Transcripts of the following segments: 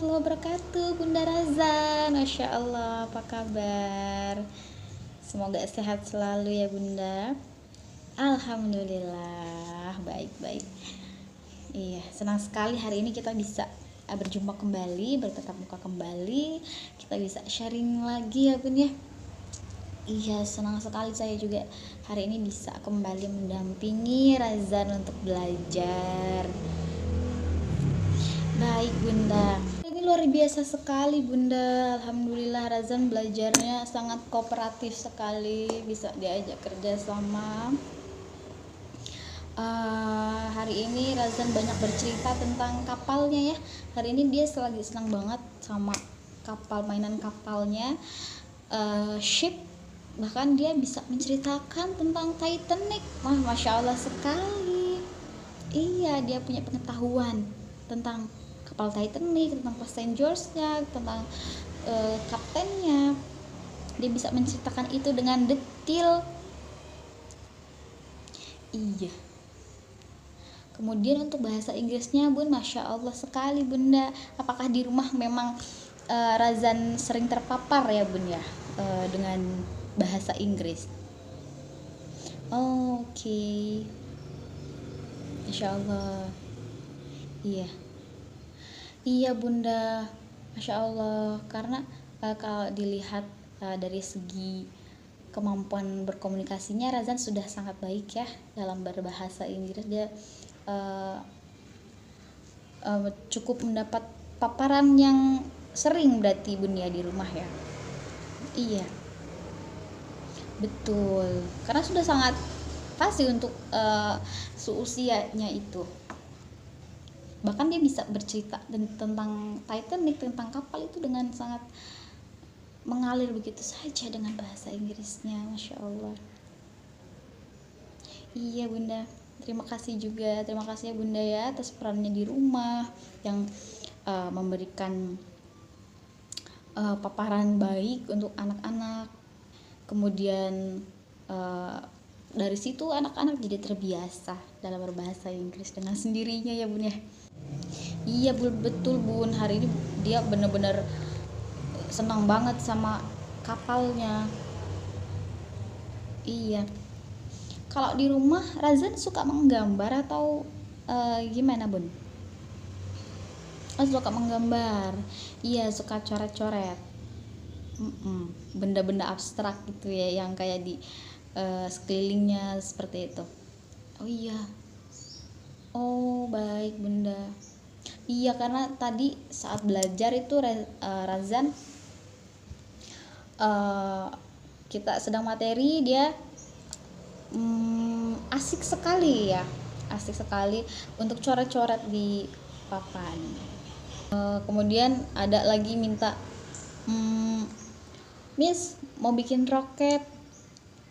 warahmatullahi wabarakatuh, Bunda Razan. Masya Allah, apa kabar? Semoga sehat selalu ya Bunda. Alhamdulillah, baik-baik. Iya, senang sekali hari ini kita bisa berjumpa kembali, bertatap muka kembali. Kita bisa sharing lagi ya Bun ya. Iya, senang sekali saya juga hari ini bisa kembali mendampingi Razan untuk belajar. Baik Bunda, ini luar biasa sekali Bunda. Alhamdulillah Razan belajarnya sangat kooperatif sekali, bisa diajak kerja sama. Hari ini Razan banyak bercerita tentang kapalnya ya. Hari ini dia lagi senang banget sama kapal, mainan kapalnya, ship. Bahkan dia bisa menceritakan tentang Titanic. Wah, Masya Allah sekali. Iya, dia punya pengetahuan tentang kapal Titanic, tentang passengersnya, tentang kaptennya. Dia bisa menceritakan itu dengan detail. Iya. Kemudian untuk bahasa Inggrisnya Bun, Masya Allah sekali Bunda. Apakah di rumah memang Razan sering terpapar ya Bun ya dengan bahasa Inggris? Oke. Masya Allah. Iya. Iya Bunda, Masya Allah. Karena kalau dilihat dari segi kemampuan berkomunikasinya, Razan sudah sangat baik ya dalam berbahasa Inggris. Dia cukup mendapat paparan yang sering berarti Bun ya di rumah ya. Iya, betul. Karena sudah sangat pasti untuk seusianya itu. Bahkan dia bisa bercerita tentang Titanic, tentang kapal itu dengan sangat mengalir begitu saja dengan bahasa Inggrisnya. Masya Allah. Iya Bunda, terima kasih juga, terima kasih ya Bunda ya atas perannya di rumah yang memberikan paparan baik untuk anak-anak. Kemudian dari situ anak-anak jadi terbiasa dalam berbahasa Inggris dengan sendirinya ya Bun ya. Iya betul Bun, hari ini dia benar-benar senang banget sama kapalnya. Iya. Kalau di rumah Razan suka menggambar atau gimana Bun? Oh, suka menggambar. Iya, suka coret-coret. Benda-benda abstrak gitu ya, yang kayak di sekelilingnya seperti itu. Oh iya. Oh baik Bunda. Iya, karena tadi saat belajar itu Razan kita sedang materi, dia asik sekali ya, asik sekali untuk coret-coret di papan. Kemudian ada lagi minta, Miss mau bikin roket.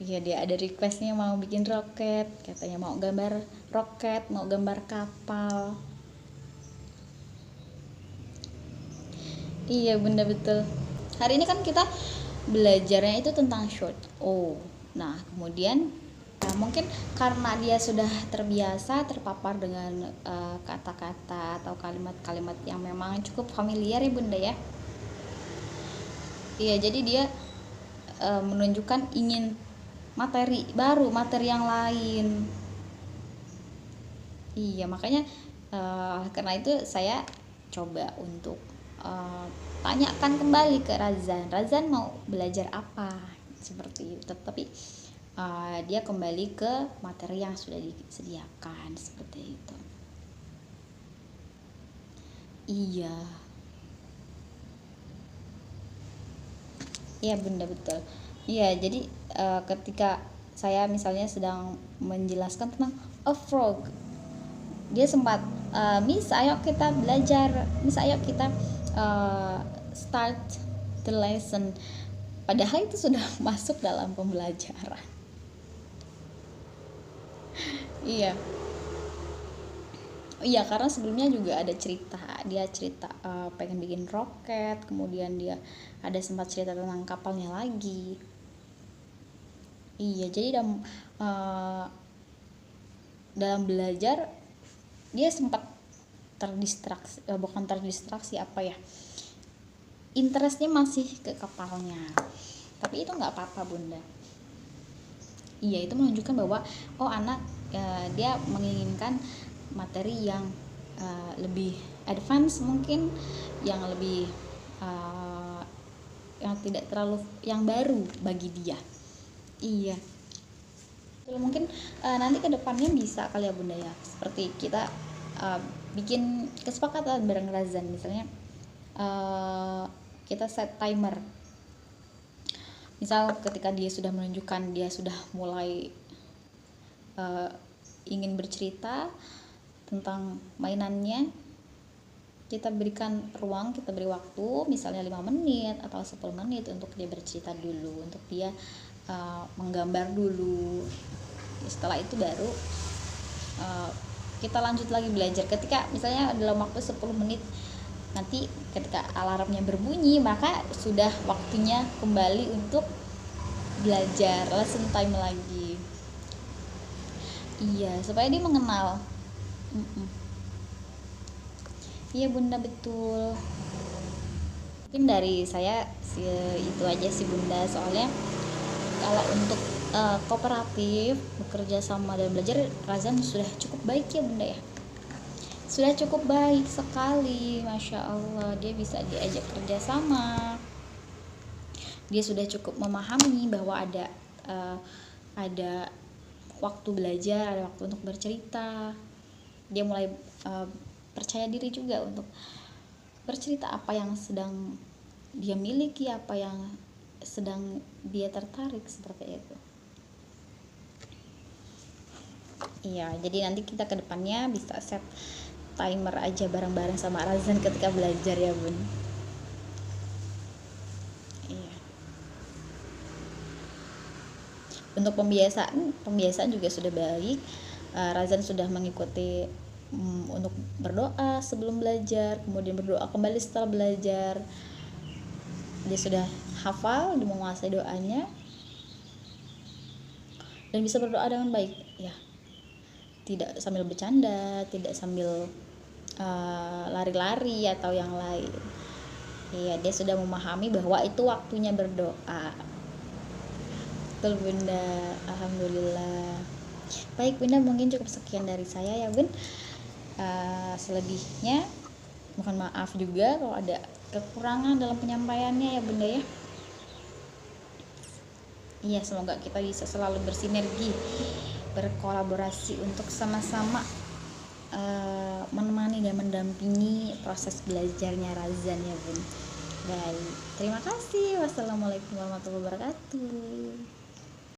Iya, dia ada requestnya mau bikin roket, katanya mau gambar roket, mau gambar kapal. Iya Bunda, betul. Hari ini kan kita belajarnya itu tentang short. Oh, nah kemudian mungkin karena dia sudah terbiasa terpapar dengan kata-kata atau kalimat-kalimat yang memang cukup familiar ya Bunda ya. Iya, jadi dia menunjukkan ingin materi baru, materi yang lain. Iya, makanya karena itu saya coba untuk tanyakan kembali ke Razan mau belajar apa seperti itu, tapi dia kembali ke materi yang sudah disediakan seperti itu. Iya. Iya Bunda, betul. Iya, jadi ketika saya misalnya sedang menjelaskan tentang a frog, dia sempat Miss ayo kita belajar, Miss ayo kita start the lesson, padahal itu sudah masuk dalam pembelajaran. Iya. Iya, karena sebelumnya juga ada cerita, dia cerita pengen bikin roket, kemudian dia ada sempat cerita tentang kapalnya lagi. Iya, jadi dalam belajar dia sempat terdistraksi, bukan terdistraksi, apa ya, interestnya masih ke kapalnya. Tapi itu nggak apa-apa bunda. Iya, itu menunjukkan bahwa anak dia menginginkan materi yang lebih advance, mungkin yang lebih yang tidak terlalu yang baru bagi dia. Iya, mungkin nanti kedepannya bisa kali ya bunda ya, seperti kita bikin kesepakatan bareng Razan, misalnya kita set timer. Misal ketika dia sudah menunjukkan dia sudah mulai ingin bercerita tentang mainannya, kita berikan ruang, kita beri waktu misalnya 5 menit atau 10 menit untuk dia bercerita dulu, untuk dia menggambar dulu. Setelah itu baru kita lanjut lagi belajar. Ketika misalnya dalam waktu 10 menit, nanti ketika alarmnya berbunyi, maka sudah waktunya kembali untuk belajar, lesson time lagi. Iya, supaya dia mengenal. Iya bunda, betul. Mungkin dari saya itu aja sih bunda, soalnya kalau untuk kooperatif bekerja sama dan belajar, Razan sudah cukup baik ya bunda ya, sudah cukup baik sekali, masya Allah. Dia bisa diajak kerja sama, dia sudah cukup memahami bahwa ada waktu belajar, ada waktu untuk bercerita. Dia mulai percaya diri juga untuk bercerita apa yang sedang dia miliki, apa yang sedang dia tertarik, seperti itu. Iya, jadi nanti kita ke depannya bisa set timer aja bareng-bareng sama Razan ketika belajar ya bun. Iya. Untuk pembiasaan juga sudah baik. Razan sudah mengikuti untuk berdoa sebelum belajar, kemudian berdoa kembali setelah belajar. Dia sudah hafal, dia menguasai doanya dan bisa berdoa dengan baik ya, tidak sambil bercanda, tidak sambil lari-lari atau yang lain. Iya, dia sudah memahami bahwa itu waktunya berdoa. Betul bunda, alhamdulillah. Baik bunda, mungkin cukup sekian dari saya ya bun. Selebihnya mohon maaf juga kalau ada kekurangan dalam penyampaiannya ya bunda ya. Iya, semoga kita bisa selalu bersinergi, berkolaborasi untuk sama-sama menemani dan mendampingi proses belajarnya Razan ya bun. Baik, terima kasih. Wassalamualaikum warahmatullahi wabarakatuh.